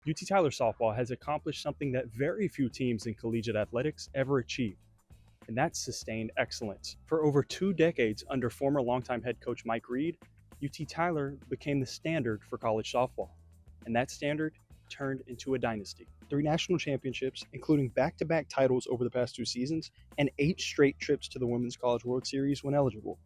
UT Tyler softball has accomplished something that very few teams in collegiate athletics ever achieve, and that's sustained excellence. For over 2 decades under former longtime head coach Mike Reed, UT Tyler became the standard for college softball, and that standard turned into a dynasty. 3 national championships, including back to back titles over the past 2 seasons, and 8 straight trips to the Women's College World Series when eligible.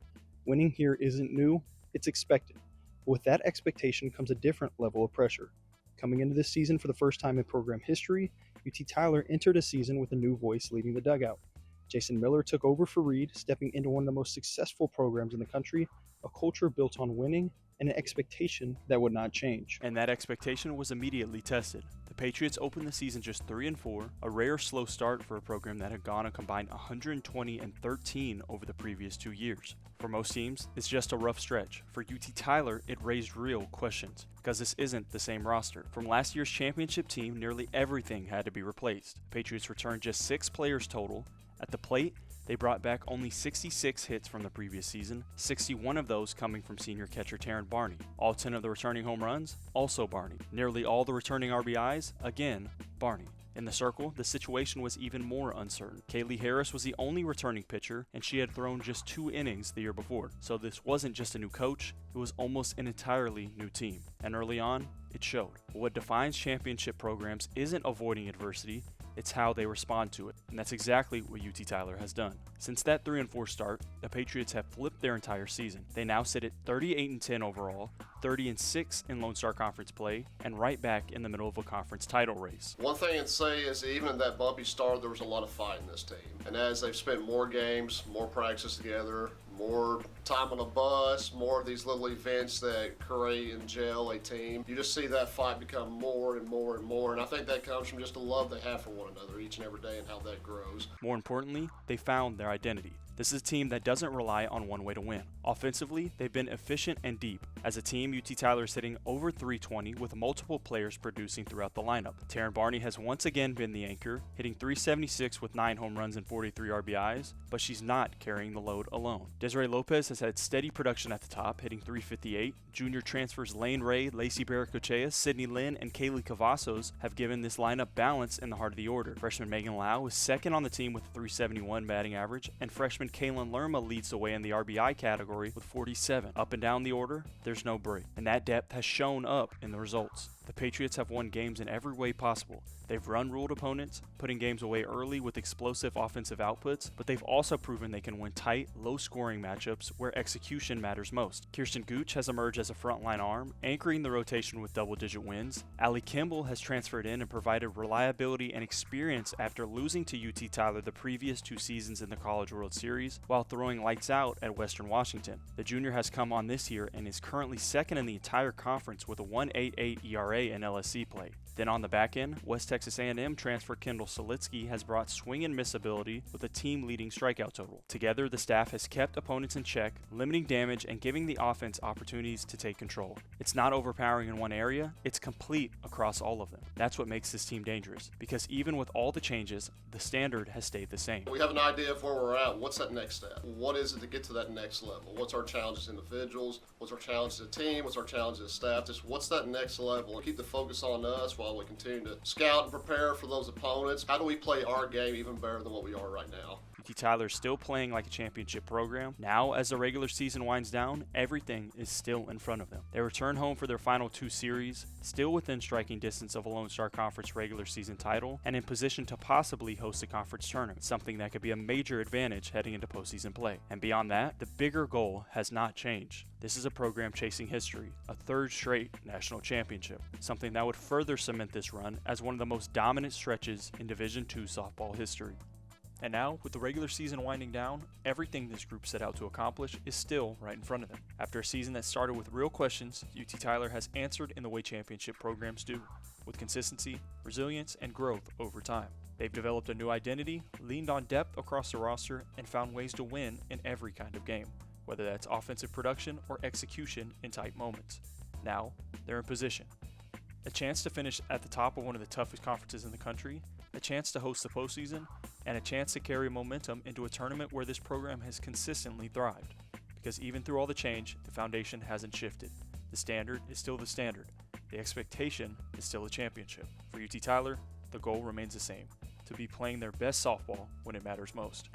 Winning here isn't new, it's expected. But with that expectation comes a different level of pressure. Coming into this season for the first time in program history, UT Tyler entered a season with a new voice leading the dugout. Jason Miller took over for Reed, stepping into one of the most successful programs in the country, a culture built on winning, and an expectation that would not change. And that expectation was immediately tested. The Patriots opened the season just 3-4, a rare slow start for a program that had gone a combined 120-13 over the previous 2 years. For most teams, it's just a rough stretch. For UT Tyler, it raised real questions, because this isn't the same roster. From last year's championship team, nearly everything had to be replaced. The Patriots returned just 6 players total. At the plate, they brought back only 66 hits from the previous season, 61 of those coming from senior catcher Taryn Barney. All 10 of the returning home runs, also Barney. Nearly all the returning RBIs, again, Barney. In the circle, the situation was even more uncertain. Kaylee Harris was the only returning pitcher, and she had thrown just 2 innings the year before. So this wasn't just a new coach, it was almost an entirely new team. And early on, it showed. But what defines championship programs isn't avoiding adversity, it's how they respond to it, and that's exactly what UT Tyler has done. Since that 3-4 start, the Patriots have flipped their entire season. They now sit at 38-10 overall, 30-6 in Lone Star Conference play, and right back in the middle of a conference title race. One thing I'd say is even in that bumpy start, there was a lot of fight in this team. And as they've spent more games, more practice together, more time on a bus, more of these little events that create and gel a team, you just see that fight become more and more and more. And I think that comes from just the love they have for one another each and every day and how that grows. More importantly, they found their identity. This is a team that doesn't rely on one way to win. Offensively, they've been efficient and deep. As a team, UT Tyler is hitting over 320 with multiple players producing throughout the lineup. Taryn Barney has once again been the anchor, hitting 376 with 9 home runs and 43 RBIs, but she's not carrying the load alone. Desiree Lopez has had steady production at the top, hitting 358. Junior transfers Lane Ray, Lacey Barracochea, Sydney Lynn, and Kaylee Cavazos have given this lineup balance in the heart of the order. Freshman Megan Lau is second on the team with a 371 batting average, and freshman Kaylin Lerma leads the way in the RBI category with 47. Up and down the order, there's no break, and that depth has shown up in the results. The Patriots have won games in every way possible. They've run-ruled opponents, putting games away early with explosive offensive outputs, but they've also proven they can win tight, low-scoring matchups where execution matters most. Kirsten Gooch has emerged as a frontline arm, anchoring the rotation with double-digit wins. Allie Kimball has transferred in and provided reliability and experience after losing to UT Tyler the previous 2 seasons in the College World Series, while throwing lights out at Western Washington. The junior has come on this year and is currently second in the entire conference with a 1.88 ERA in LSC play. Then on the back end, West Texas A&M transfer Kendall Solitsky has brought swing and miss ability with a team-leading strikeout total. Together, the staff has kept opponents in check, limiting damage and giving the offense opportunities to take control. It's not overpowering in one area, it's complete across all of them. That's what makes this team dangerous, because even with all the changes, the standard has stayed the same. We have an idea of where we're at. What's that next step? What is it to get to that next level? What's our challenges as individuals? What's our challenge as a team? What's our challenge as staff? Just what's that next level? Keep the focus on us while we continue to scout and prepare for those opponents. How do we play our game even better than what we are right now? UT Tyler is still playing like a championship program. Now, as the regular season winds down, everything is still in front of them. They return home for their final 2 series, still within striking distance of a Lone Star Conference regular season title, and in position to possibly host a conference tournament, something that could be a major advantage heading into postseason play. And beyond that, the bigger goal has not changed. This is a program chasing history, a 3rd straight national championship, something that would further cement this run as one of the most dominant stretches in Division II softball history. And now, with the regular season winding down, everything this group set out to accomplish is still right in front of them. After a season that started with real questions, UT Tyler has answered in the way championship programs do, with consistency, resilience, and growth over time. They've developed a new identity, leaned on depth across the roster, and found ways to win in every kind of game, whether that's offensive production or execution in tight moments. Now, they're in position. A chance to finish at the top of one of the toughest conferences in the country, a chance to host the postseason, and a chance to carry momentum into a tournament where this program has consistently thrived. Because even through all the change, the foundation hasn't shifted. The standard is still the standard. The expectation is still a championship. For UT Tyler, the goal remains the same: to be playing their best softball when it matters most.